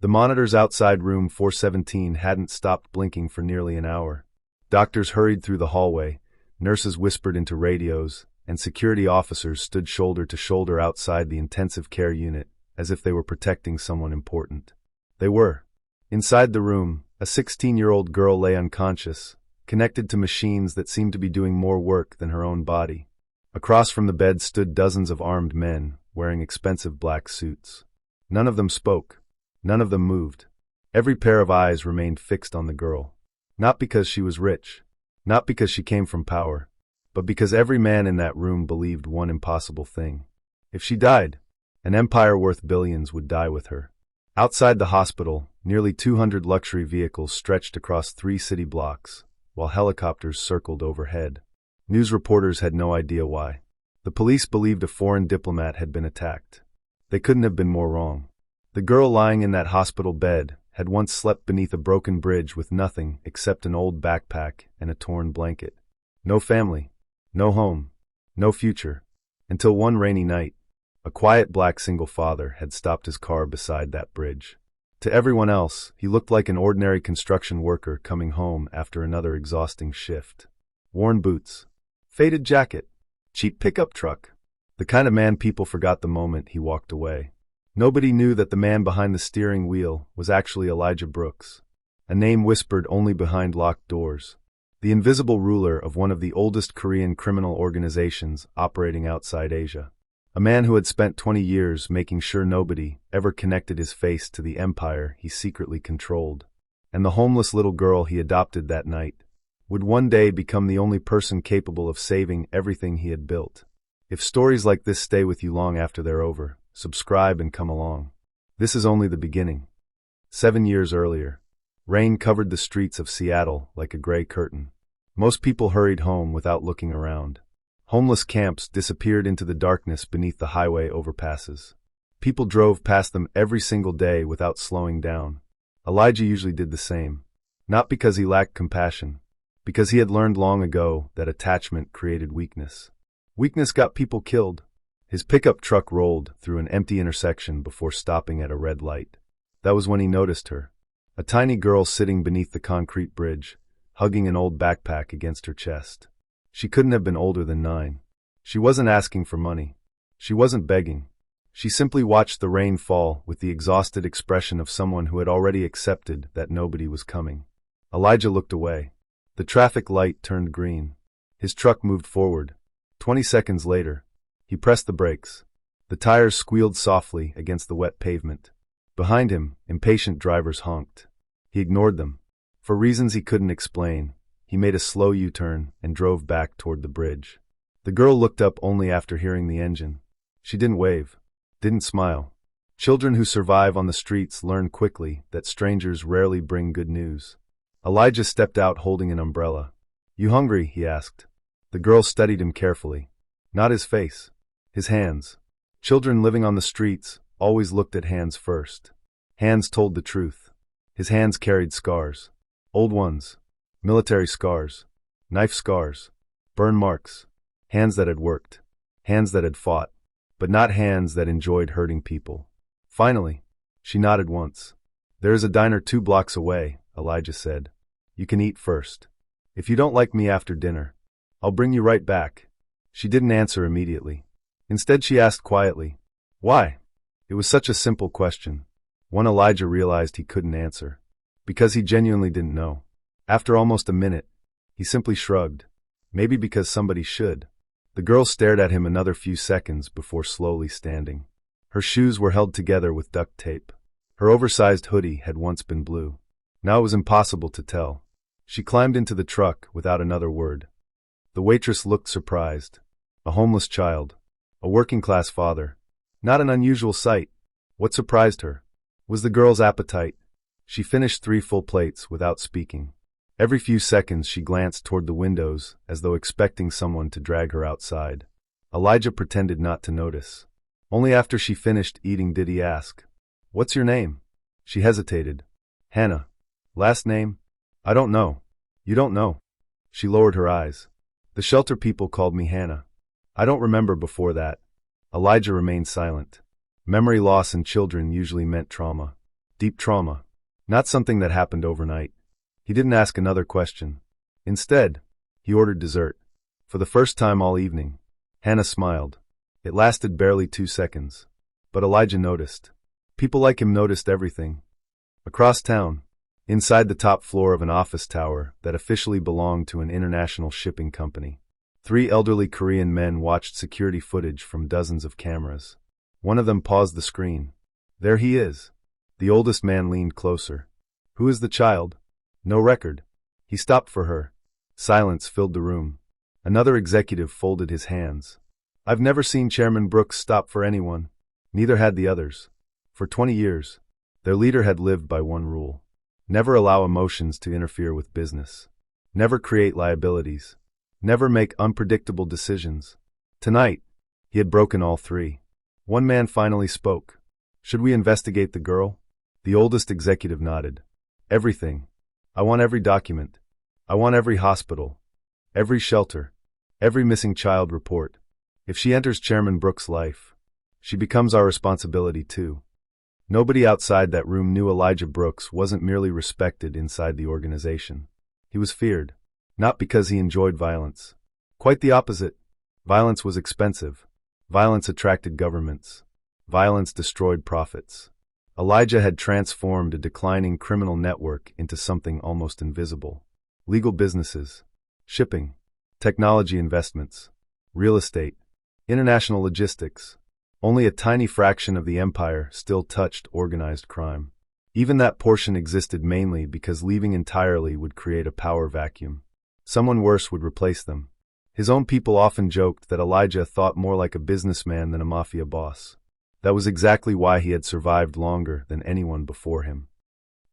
The monitors outside room 417 hadn't stopped blinking for nearly an hour. Doctors hurried through the hallway, nurses whispered into radios, and security officers stood shoulder to shoulder outside the intensive care unit, as if they were protecting someone important. They were. Inside the room, a 16-year-old girl lay unconscious, connected to machines that seemed to be doing more work than her own body. Across from the bed stood dozens of armed men, wearing expensive black suits. None of them spoke. None of them moved. Every pair of eyes remained fixed on the girl. Not because she was rich, not because she came from power, but because every man in that room believed one impossible thing. If she died, an empire worth billions would die with her. Outside the hospital, nearly 200 luxury vehicles stretched across 3 city blocks, while helicopters circled overhead. News reporters had no idea why. The police believed a foreign diplomat had been attacked. They couldn't have been more wrong. The girl lying in that hospital bed had once slept beneath a broken bridge with nothing except an old backpack and a torn blanket. No family, no home, no future, until one rainy night, a quiet black single father had stopped his car beside that bridge. To everyone else, he looked like an ordinary construction worker coming home after another exhausting shift. Worn boots, faded jacket, cheap pickup truck. The kind of man people forgot the moment he walked away. Nobody knew that the man behind the steering wheel was actually Elijah Brooks, a name whispered only behind locked doors, the invisible ruler of one of the oldest Korean criminal organizations operating outside Asia. A man who had spent 20 years making sure nobody ever connected his face to the empire he secretly controlled. And the homeless little girl he adopted that night would one day become the only person capable of saving everything he had built. If stories like this stay with you long after they're over, subscribe and come along. This is only the beginning. 7 years earlier, rain covered the streets of Seattle like a gray curtain. Most people hurried home without looking around. Homeless camps disappeared into the darkness beneath the highway overpasses. People drove past them every single day without slowing down. Elijah usually did the same. Not because he lacked compassion, because he had learned long ago that attachment created weakness. Weakness got people killed. His pickup truck rolled through an empty intersection before stopping at a red light. That was when he noticed her. A tiny girl sitting beneath the concrete bridge, hugging an old backpack against her chest. She couldn't have been older than 9. She wasn't asking for money. She wasn't begging. She simply watched the rain fall with the exhausted expression of someone who had already accepted that nobody was coming. Elijah looked away. The traffic light turned green. His truck moved forward. 20 seconds later, he pressed the brakes. The tires squealed softly against the wet pavement. Behind him, impatient drivers honked. He ignored them. For reasons he couldn't explain, he made a slow U-turn and drove back toward the bridge. The girl looked up only after hearing the engine. She didn't wave, didn't smile. Children who survive on the streets learn quickly that strangers rarely bring good news. Elijah stepped out holding an umbrella. "You hungry?" he asked. The girl studied him carefully. Not his face. His hands. Children living on the streets always looked at hands first. Hands told the truth. His hands carried scars. Old ones. Military scars. Knife scars. Burn marks. Hands that had worked. Hands that had fought. But not hands that enjoyed hurting people. Finally, she nodded once. "There is a diner 2 blocks away," Elijah said. "You can eat first. If you don't like me after dinner, I'll bring you right back." She didn't answer immediately. Instead she asked quietly, "Why?" It was such a simple question, one Elijah realized he couldn't answer, because he genuinely didn't know. After almost a minute, he simply shrugged. Maybe because somebody should. The girl stared at him another few seconds before slowly standing. Her shoes were held together with duct tape. Her oversized hoodie had once been blue. Now it was impossible to tell. She climbed into the truck without another word. The waitress looked surprised. A homeless child. A working-class father. Not an unusual sight. What surprised her was the girl's appetite. She finished 3 full plates without speaking. Every few seconds she glanced toward the windows as though expecting someone to drag her outside. Elijah pretended not to notice. Only after she finished eating did he ask, "What's your name?" She hesitated. "Hannah." "Last name?" "I don't know." "You don't know?" She lowered her eyes. "The shelter people called me Hannah. I don't remember before that." Elijah remained silent. Memory loss in children usually meant trauma. Deep trauma. Not something that happened overnight. He didn't ask another question. Instead, he ordered dessert. For the first time all evening, Hannah smiled. It lasted barely 2 seconds. But Elijah noticed. People like him noticed everything. Across town, inside the top floor of an office tower that officially belonged to an international shipping company, 3 elderly Korean men watched security footage from dozens of cameras. One of them paused the screen. There he is. The oldest man leaned closer. Who is the child? No record. He stopped for her. Silence filled the room. Another executive folded his hands. I've never seen Chairman Brooks stop for anyone. Neither had the others. For 20 years, their leader had lived by one rule. Never allow emotions to interfere with business. Never create liabilities. Never make unpredictable decisions. Tonight, he had broken all 3. One man finally spoke. Should we investigate the girl? The oldest executive nodded. Everything. I want every document. I want every hospital. Every shelter. Every missing child report. If she enters Chairman Brooks' life, she becomes our responsibility too. Nobody outside that room knew Elijah Brooks wasn't merely respected inside the organization. He was feared. Not because he enjoyed violence. Quite the opposite. Violence was expensive. Violence attracted governments. Violence destroyed profits. Elijah had transformed a declining criminal network into something almost invisible. Legal businesses, shipping, technology investments, real estate, international logistics. Only a tiny fraction of the empire still touched organized crime. Even that portion existed mainly because leaving entirely would create a power vacuum. Someone worse would replace them. His own people often joked that Elijah thought more like a businessman than a mafia boss. That was exactly why he had survived longer than anyone before him.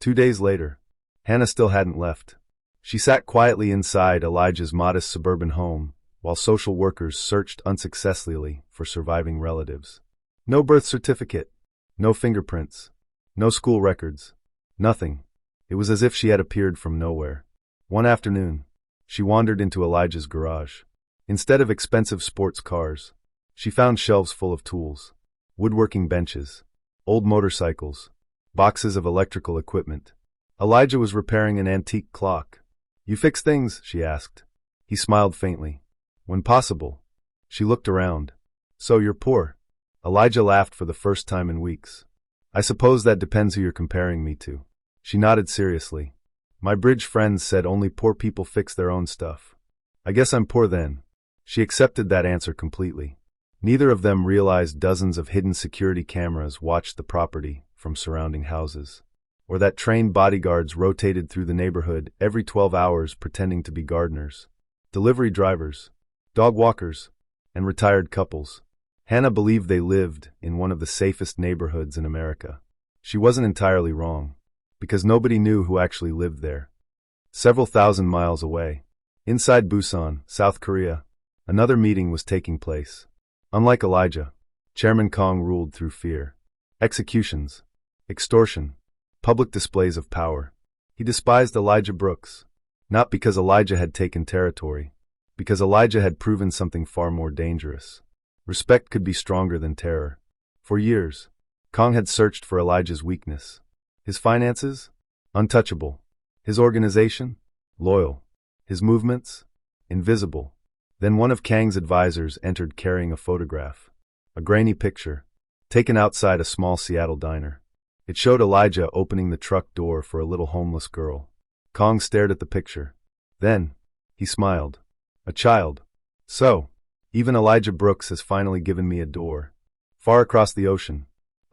2 days later, Hannah still hadn't left. She sat quietly inside Elijah's modest suburban home, while social workers searched unsuccessfully for surviving relatives. No birth certificate, no fingerprints, no school records, nothing. It was as if she had appeared from nowhere. One afternoon, she wandered into Elijah's garage. Instead of expensive sports cars, she found shelves full of tools. Woodworking benches, old motorcycles, boxes of electrical equipment. Elijah was repairing an antique clock. You fix things? She asked. He smiled faintly. When possible. She looked around. So you're poor? Elijah laughed for the first time in weeks. I suppose that depends who you're comparing me to. She nodded seriously. My bridge friends said only poor people fix their own stuff. I guess I'm poor then. She accepted that answer completely. Neither of them realized dozens of hidden security cameras watched the property from surrounding houses, or that trained bodyguards rotated through the neighborhood every 12 hours pretending to be gardeners, delivery drivers, dog walkers, and retired couples. Hannah believed they lived in one of the safest neighborhoods in America. She wasn't entirely wrong, because nobody knew who actually lived there. Several thousand miles away, inside Busan, South Korea, another meeting was taking place. Unlike Elijah, Chairman Kong ruled through fear. Executions, extortion, public displays of power. He despised Elijah Brooks, not because Elijah had taken territory, because Elijah had proven something far more dangerous. Respect could be stronger than terror. For years, Kong had searched for Elijah's weakness. His finances? Untouchable. His organization? Loyal. His movements? Invisible. Then one of Kang's advisors entered carrying a photograph. A grainy picture, taken outside a small Seattle diner. It showed Elijah opening the truck door for a little homeless girl. Kong stared at the picture. Then, he smiled. A child. So, even Elijah Brooks has finally given me a door. Far across the ocean,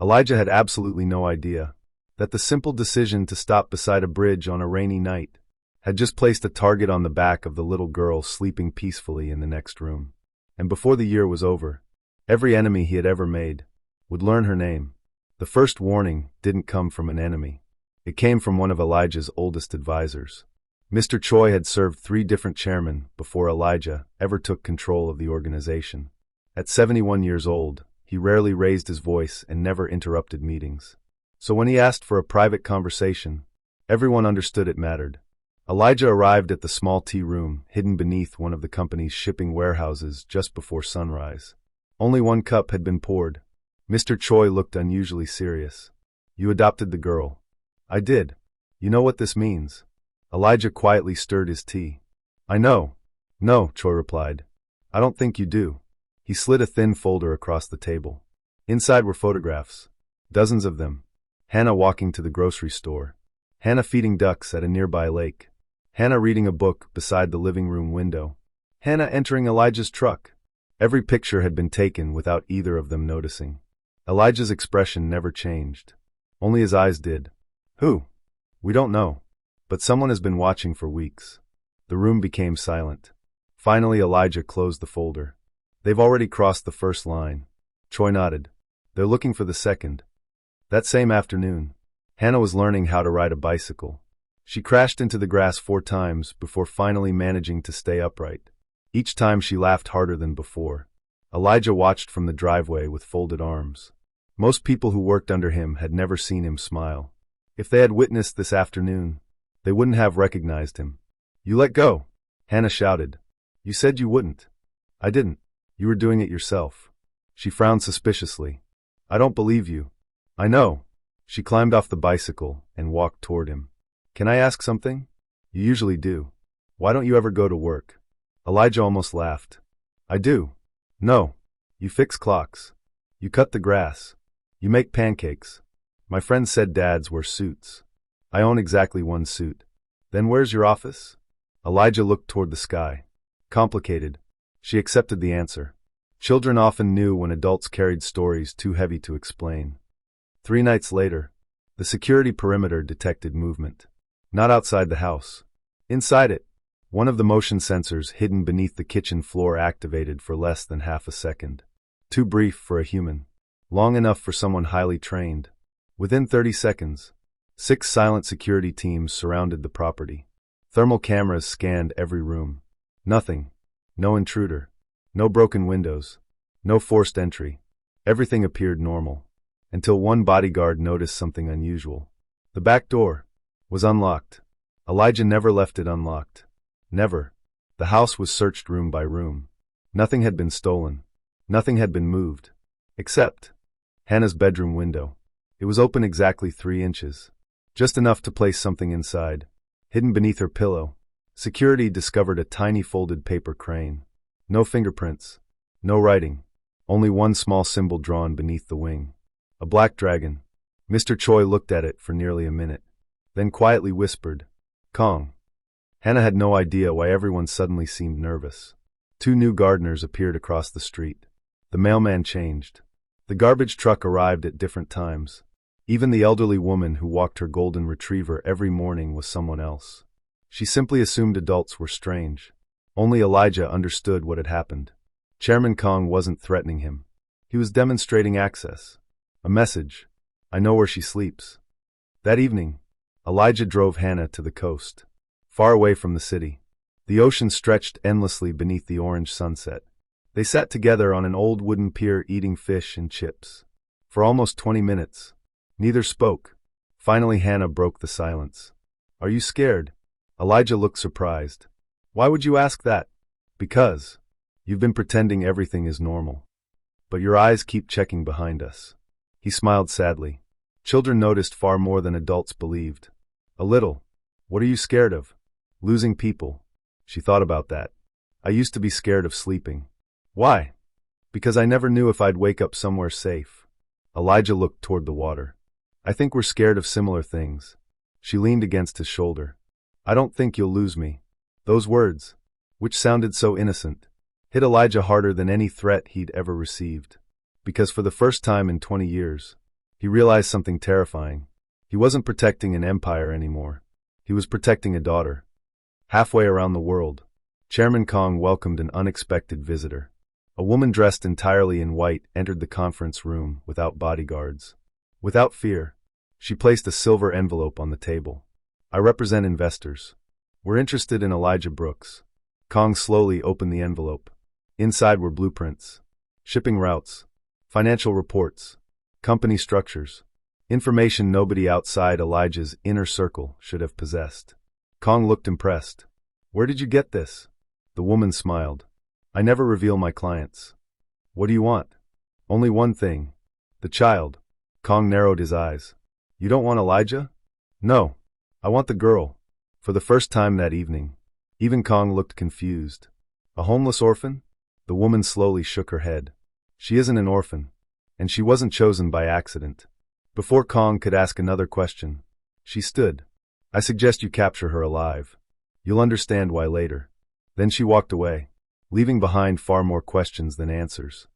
Elijah had absolutely no idea that the simple decision to stop beside a bridge on a rainy night had just placed a target on the back of the little girl sleeping peacefully in the next room. And before the year was over, every enemy he had ever made would learn her name. The first warning didn't come from an enemy. It came from one of Elijah's oldest advisors. Mr. Choi had served 3 different chairmen before Elijah ever took control of the organization. At 71 years old, he rarely raised his voice and never interrupted meetings. So when he asked for a private conversation, everyone understood it mattered. Elijah arrived at the small tea room hidden beneath one of the company's shipping warehouses just before sunrise. Only 1 cup had been poured. Mr. Choi looked unusually serious. You adopted the girl. I did. You know what this means? Elijah quietly stirred his tea. I know. No, Troy replied. I don't think you do. He slid a thin folder across the table. Inside were photographs. Dozens of them. Hannah walking to the grocery store. Hannah feeding ducks at a nearby lake. Hannah reading a book beside the living room window. Hannah entering Elijah's truck. Every picture had been taken without either of them noticing. Elijah's expression never changed. Only his eyes did. Who? We don't know. But someone has been watching for weeks. The room became silent. Finally, Elijah closed the folder. They've already crossed the first line. Troy nodded. They're looking for the second. That same afternoon, Hannah was learning how to ride a bicycle. She crashed into the grass 4 times before finally managing to stay upright. Each time she laughed harder than before. Elijah watched from the driveway with folded arms. Most people who worked under him had never seen him smile. If they had witnessed this afternoon, they wouldn't have recognized him. You let go, Hannah shouted. You said you wouldn't. I didn't. You were doing it yourself. She frowned suspiciously. I don't believe you. I know. She climbed off the bicycle and walked toward him. Can I ask something? You usually do. Why don't you ever go to work? Elijah almost laughed. I do. No. You fix clocks. You cut the grass. You make pancakes. My friends said dads wear suits. I own exactly one suit. Then where's your office? Elijah looked toward the sky. Complicated. She accepted the answer. Children often knew when adults carried stories too heavy to explain. 3 nights later, the security perimeter detected movement. Not outside the house. Inside it, one of the motion sensors hidden beneath the kitchen floor activated for less than half a second. Too brief for a human. Long enough for someone highly trained. Within 30 seconds, 6 silent security teams surrounded the property. Thermal cameras scanned every room. Nothing. No intruder. No broken windows. No forced entry. Everything appeared normal. Until one bodyguard noticed something unusual. The back door was unlocked. Elijah never left it unlocked. Never. The house was searched room by room. Nothing had been stolen. Nothing had been moved. Except Hannah's bedroom window. It was open exactly 3 inches. Just enough to place something inside. Hidden beneath her pillow, security discovered a tiny folded paper crane. No fingerprints. No writing. Only one small symbol drawn beneath the wing. A black dragon. Mr. Choi looked at it for nearly a minute. Then quietly whispered, Kong. Hannah had no idea why everyone suddenly seemed nervous. 2 new gardeners appeared across the street. The mailman changed. The garbage truck arrived at different times. Even the elderly woman who walked her golden retriever every morning was someone else. She simply assumed adults were strange. Only Elijah understood what had happened. Chairman Kong wasn't threatening him. He was demonstrating access. A message. I know where she sleeps. That evening, Elijah drove Hannah to the coast. Far away from the city. The ocean stretched endlessly beneath the orange sunset. They sat together on an old wooden pier eating fish and chips. For almost 20 minutes. Neither spoke. Finally Hannah broke the silence. Are you scared? Elijah looked surprised. Why would you ask that? Because. You've been pretending everything is normal. But your eyes keep checking behind us. He smiled sadly. Children noticed far more than adults believed. A little. What are you scared of? Losing people. She thought about that. I used to be scared of sleeping. Why? Because I never knew if I'd wake up somewhere safe. Elijah looked toward the water. I think we're scared of similar things. She leaned against his shoulder. I don't think you'll lose me. Those words, which sounded so innocent, hit Elijah harder than any threat he'd ever received. Because for the first time in 20 years, he realized something terrifying. He wasn't protecting an empire anymore. He was protecting a daughter. Halfway around the world, Chairman Kong welcomed an unexpected visitor. A woman dressed entirely in white entered the conference room without bodyguards. Without fear, she placed a silver envelope on the table. I represent investors. We're interested in Elijah Brooks. Kong slowly opened the envelope. Inside were blueprints, shipping routes, financial reports, company structures, information nobody outside Elijah's inner circle should have possessed. Kong looked impressed. Where did you get this? The woman smiled. I never reveal my clients. What do you want? Only one thing. The child. Kong narrowed his eyes. You don't want Elijah? No. I want the girl. For the first time that evening, even Kong looked confused. A homeless orphan? The woman slowly shook her head. She isn't an orphan. And she wasn't chosen by accident. Before Kong could ask another question, she stood. I suggest you capture her alive. You'll understand why later. Then she walked away, leaving behind far more questions than answers.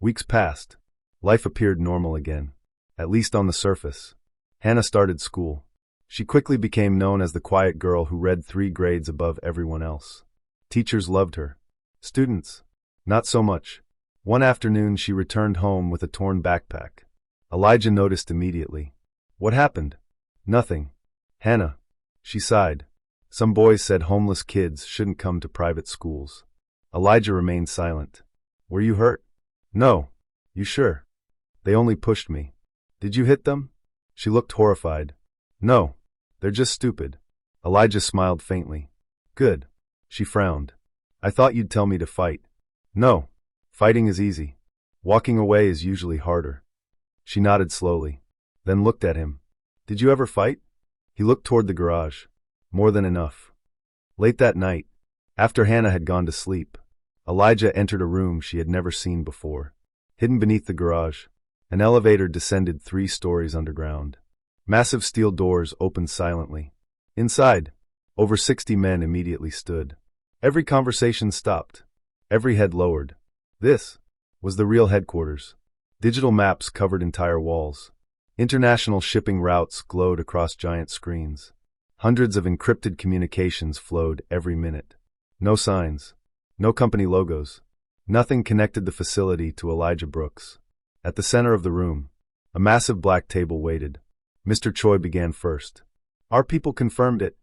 Weeks passed. Life appeared normal again, at least on the surface. Hannah started school. She quickly became known as the quiet girl who read 3 grades above everyone else. Teachers loved her. Students, not so much. One afternoon she returned home with a torn backpack. Elijah noticed immediately. What happened? Nothing. Hannah. She sighed. Some boys said homeless kids shouldn't come to private schools. Elijah remained silent. Were you hurt? No. You sure? They only pushed me. Did you hit them? She looked horrified. No. They're just stupid. Elijah smiled faintly. Good. She frowned. I thought you'd tell me to fight. No. Fighting is easy. Walking away is usually harder. She nodded slowly, then looked at him. Did you ever fight? He looked toward the garage. More than enough. Late that night, after Hannah had gone to sleep, Elijah entered a room she had never seen before. Hidden beneath the garage, an elevator descended 3 stories underground. Massive steel doors opened silently. Inside, over 60 men immediately stood. Every conversation stopped. Every head lowered. This was the real headquarters. Digital maps covered entire walls. International shipping routes glowed across giant screens. Hundreds of encrypted communications flowed every minute. No signs. No company logos. Nothing connected the facility to Elijah Brooks. At the center of the room, a massive black table waited. Mr. Choi began first. Our people confirmed it.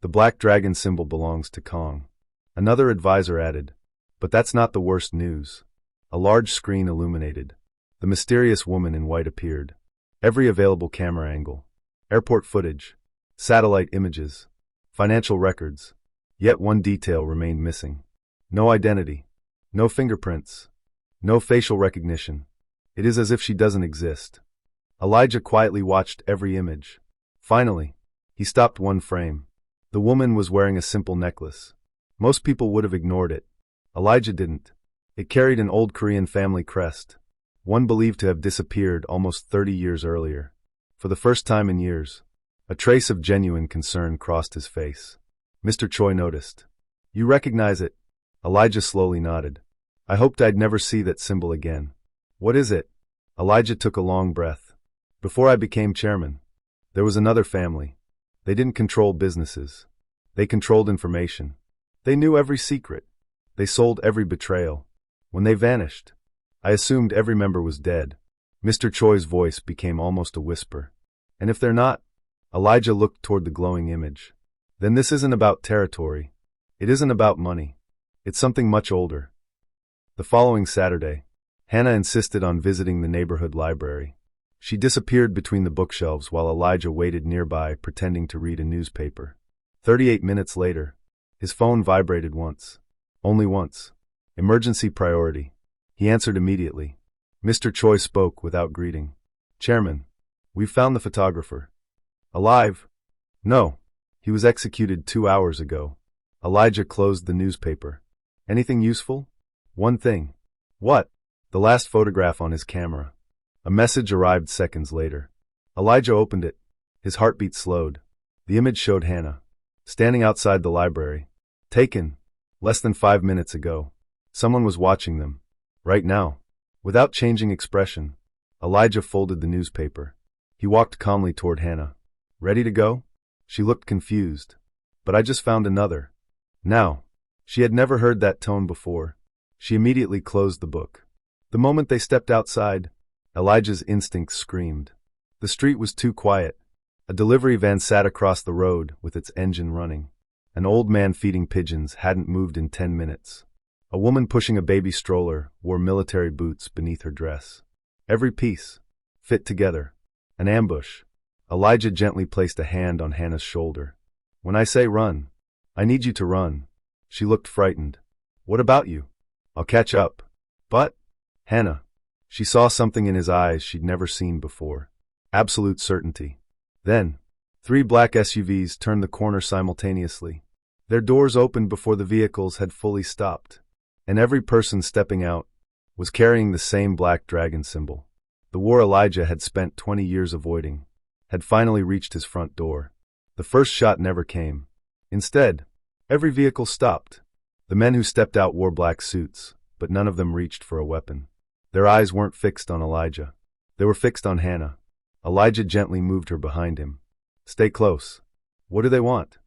The black dragon symbol belongs to Kong. Another advisor added. But that's not the worst news. A large screen illuminated. The mysterious woman in white appeared. Every available camera angle. Airport footage. Satellite images. Financial records. Yet one detail remained missing. No identity. No fingerprints. No facial recognition. It is as if she doesn't exist. Elijah quietly watched every image. Finally, he stopped one frame. The woman was wearing a simple necklace. Most people would have ignored it. Elijah didn't. It carried an old Korean family crest, one believed to have disappeared almost 30 years earlier. For the first time in years, a trace of genuine concern crossed his face. Mr. Choi noticed. You recognize it? Elijah slowly nodded. I hoped I'd never see that symbol again. What is it? Elijah took a long breath. Before I became chairman, there was another family. They didn't control businesses. They controlled information. They knew every secret. They sold every betrayal. When they vanished, I assumed every member was dead. Mr. Choi's voice became almost a whisper. And if they're not? Elijah looked toward the glowing image. Then this isn't about territory. It isn't about money. It's something much older. The following Saturday, Hannah insisted on visiting the neighborhood library. She disappeared between the bookshelves while Elijah waited nearby, pretending to read a newspaper. 38 minutes later, his phone vibrated once. Only once. Emergency priority. He answered immediately. Mr. Choi spoke without greeting. Chairman, we've found the photographer. Alive? No. He was executed 2 hours ago. Elijah closed the newspaper. Anything useful? One thing. What? The last photograph on his camera. A message arrived seconds later. Elijah opened it. His heartbeat slowed. The image showed Hannah, standing outside the library. Taken less than 5 minutes ago. Someone was watching them. Right now. Without changing expression, Elijah folded the newspaper. He walked calmly toward Hannah. Ready to go? She looked confused. But I just found another. Now. She had never heard that tone before. She immediately closed the book. The moment they stepped outside, Elijah's instincts screamed. The street was too quiet. A delivery van sat across the road with its engine running. An old man feeding pigeons hadn't moved in 10 minutes. A woman pushing a baby stroller wore military boots beneath her dress. Every piece fit together. An ambush. Elijah gently placed a hand on Hannah's shoulder. When I say run, I need you to run. She looked frightened. What about you? I'll catch up. But, Hannah. She saw something in his eyes she'd never seen before. Absolute certainty. Then, 3 black SUVs turned the corner simultaneously. Their doors opened before the vehicles had fully stopped, and every person stepping out was carrying the same black dragon symbol. The war Elijah had spent 20 years avoiding had finally reached his front door. The first shot never came. Instead, every vehicle stopped. The men who stepped out wore black suits, but none of them reached for a weapon. Their eyes weren't fixed on Elijah. They were fixed on Hannah. Elijah gently moved her behind him. "Stay close. What do they want?"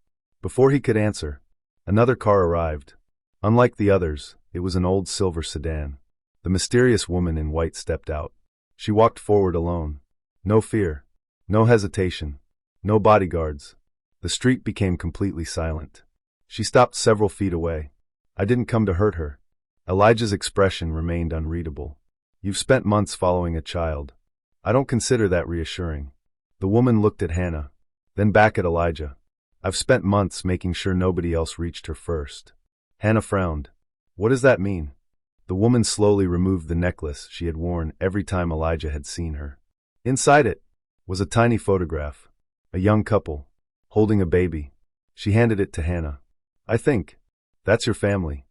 Before he could answer, another car arrived. Unlike the others, it was an old silver sedan. The mysterious woman in white stepped out. She walked forward alone. No fear. No hesitation. No bodyguards. The street became completely silent. She stopped several feet away. "I didn't come to hurt her." Elijah's expression remained unreadable. "You've spent months following a child. I don't consider that reassuring." The woman looked at Hannah, then back at Elijah. "I've spent months making sure nobody else reached her first." Hannah frowned. "What does that mean?" The woman slowly removed the necklace she had worn every time Elijah had seen her. Inside it was a tiny photograph. A young couple, holding a baby. She handed it to Hannah. "I think that's your family."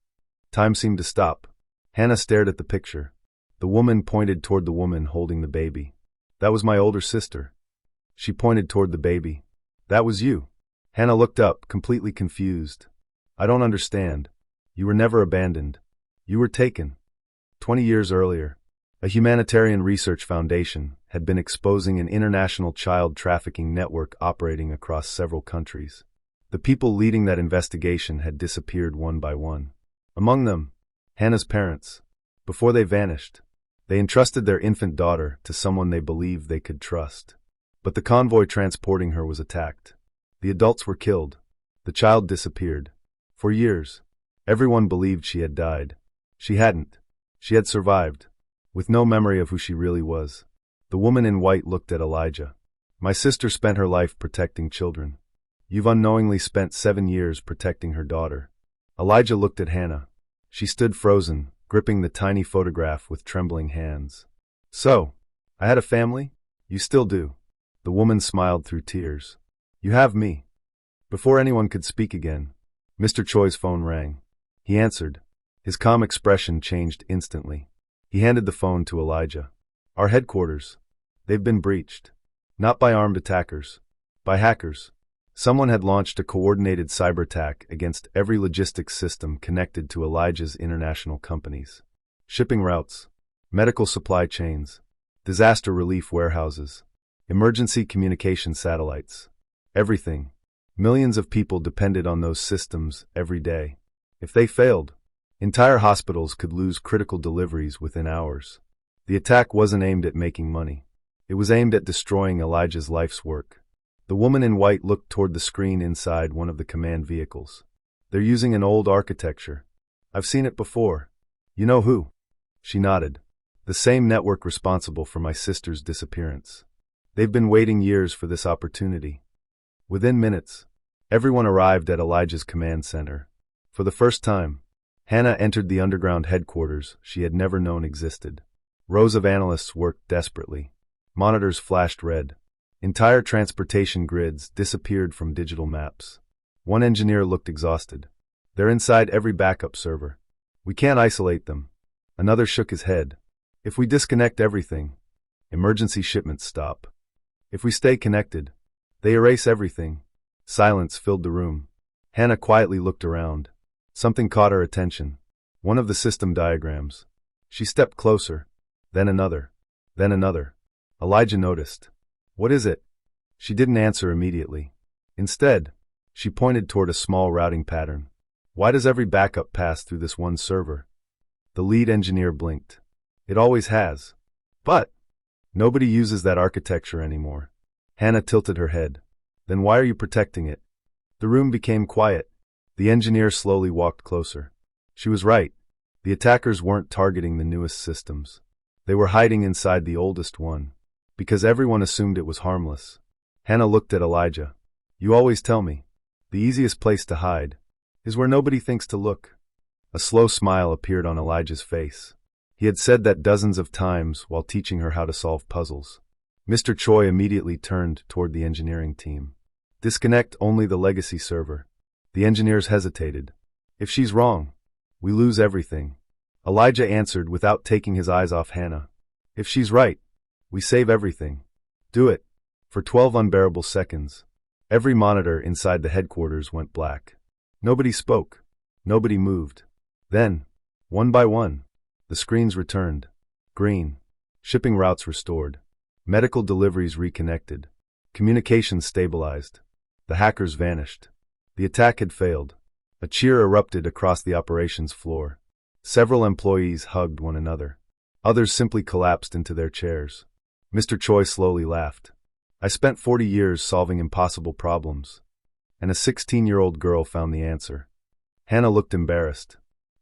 Time seemed to stop. Hannah stared at the picture. The woman pointed toward the woman holding the baby. "That was my older sister." She pointed toward the baby. "That was you." Hannah looked up, completely confused. "I don't understand. You were never abandoned. You were taken." 20 years earlier, a humanitarian research foundation had been exposing an international child trafficking network operating across several countries. The people leading that investigation had disappeared one by one. Among them, Hannah's parents. Before they vanished, they entrusted their infant daughter to someone they believed they could trust. But the convoy transporting her was attacked. The adults were killed. The child disappeared. For years, everyone believed she had died. She hadn't. She had survived, with no memory of who she really was. The woman in white looked at Elijah. "My sister spent her life protecting children. You've unknowingly spent 7 years protecting her daughter." Elijah looked at Hannah. She stood frozen, gripping the tiny photograph with trembling hands. "So, I had a family? You still do." The woman smiled through tears. "You have me." Before anyone could speak again, Mr. Choi's phone rang. He answered. His calm expression changed instantly. He handed the phone to Elijah. "Our headquarters. They've been breached. Not by armed attackers. By hackers. Someone had launched a coordinated cyber attack against every logistics system connected to Elijah's international companies. Shipping routes, medical supply chains, disaster relief warehouses, emergency communication satellites. Everything. Millions of people depended on those systems every day. If they failed, entire hospitals could lose critical deliveries within hours. The attack wasn't aimed at making money. It was aimed at destroying Elijah's life's work. The woman in white looked toward the screen inside one of the command vehicles. "They're using an old architecture. I've seen it before." "You know who?" She nodded. "The same network responsible for my sister's disappearance. They've been waiting years for this opportunity." Within minutes, everyone arrived at Elijah's command center. For the first time, Hannah entered the underground headquarters she had never known existed. Rows of analysts worked desperately. Monitors flashed red. Entire transportation grids disappeared from digital maps. One engineer looked exhausted. "They're inside every backup server. We can't isolate them." Another shook his head. "If we disconnect everything, emergency shipments stop. If we stay connected, they erase everything." Silence filled the room. Hannah quietly looked around. Something caught her attention. One of the system diagrams. She stepped closer. Then another. Then another. Elijah noticed. "What is it?" She didn't answer immediately. Instead, she pointed toward a small routing pattern. "Why does every backup pass through this one server?" The lead engineer blinked. "It always has. But nobody uses that architecture anymore." Hannah tilted her head. "Then why are you protecting it?" The room became quiet. The engineer slowly walked closer. She was right. The attackers weren't targeting the newest systems. They were hiding inside the oldest one, because everyone assumed it was harmless. Hannah looked at Elijah. "You always tell me, the easiest place to hide is where nobody thinks to look." A slow smile appeared on Elijah's face. He had said that dozens of times while teaching her how to solve puzzles. Mr. Choi immediately turned toward the engineering team. Disconnect only the legacy server. The engineers hesitated. If she's wrong, we lose everything. Elijah answered without taking his eyes off Hannah. If she's right, we save everything. Do it. For 12 unbearable seconds, every monitor inside the headquarters went black. Nobody spoke. Nobody moved. Then, one by one, the screens returned. Green. Shipping routes restored. Medical deliveries reconnected. Communications stabilized. The hackers vanished. The attack had failed. A cheer erupted across the operations floor. Several employees hugged one another. Others simply collapsed into their chairs. Mr. Choi slowly laughed. I spent 40 years solving impossible problems. And a 16-year-old girl found the answer. Hannah looked embarrassed.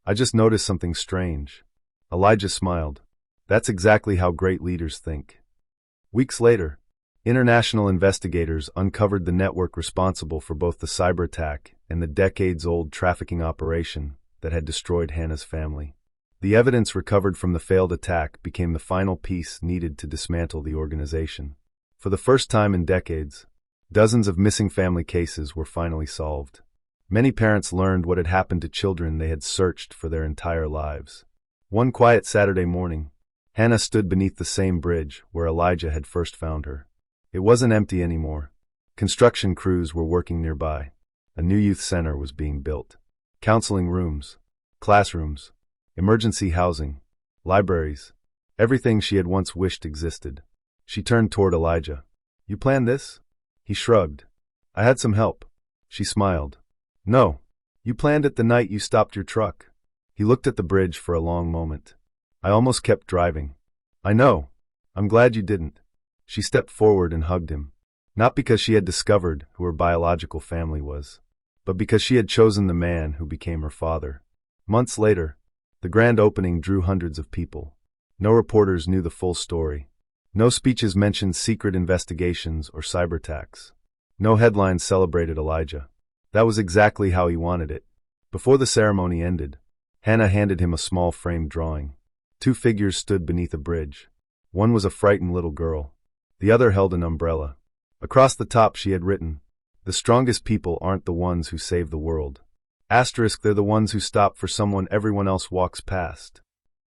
I just noticed something strange. Elijah smiled. That's exactly how great leaders think. Weeks later, international investigators uncovered the network responsible for both the cyber attack and the decades-old trafficking operation that had destroyed Hannah's family. The evidence recovered from the failed attack became the final piece needed to dismantle the organization. For the first time in decades, dozens of missing family cases were finally solved. Many parents learned what had happened to children they had searched for their entire lives. One quiet Saturday morning, Hannah stood beneath the same bridge where Elijah had first found her. It wasn't empty anymore. Construction crews were working nearby. A new youth center was being built. Counseling rooms, classrooms, emergency housing, libraries, everything she had once wished existed. She turned toward Elijah. You planned this? He shrugged. I had some help. She smiled. No, you planned it the night you stopped your truck. He looked at the bridge for a long moment. I almost kept driving. I know. I'm glad you didn't. She stepped forward and hugged him. Not because she had discovered who her biological family was, but because she had chosen the man who became her father. Months later, the grand opening drew hundreds of people. No reporters knew the full story. No speeches mentioned secret investigations or cyber attacks. No headlines celebrated Elijah. That was exactly how he wanted it. Before the ceremony ended, Hannah handed him a small framed drawing. Two figures stood beneath a bridge. One was a frightened little girl. The other held an umbrella. Across the top she had written, "The strongest people aren't the ones who save the world. Asterisk, they're the ones who stop for someone everyone else walks past."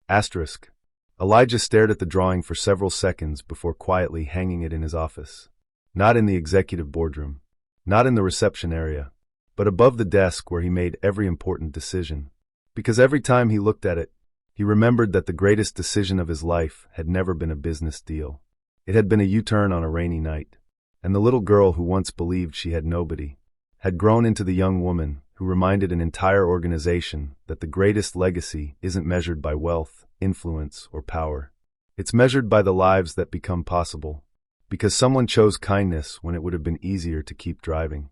Asterisk. Elijah stared at the drawing for several seconds before quietly hanging it in his office. Not in the executive boardroom. Not in the reception area. But above the desk where he made every important decision. Because every time he looked at it, he remembered that the greatest decision of his life had never been a business deal. It had been a U-turn on a rainy night. And the little girl who once believed she had nobody had grown into the young woman who reminded an entire organization that the greatest legacy isn't measured by wealth, influence, or power. It's measured by the lives that become possible, because someone chose kindness when it would have been easier to keep driving.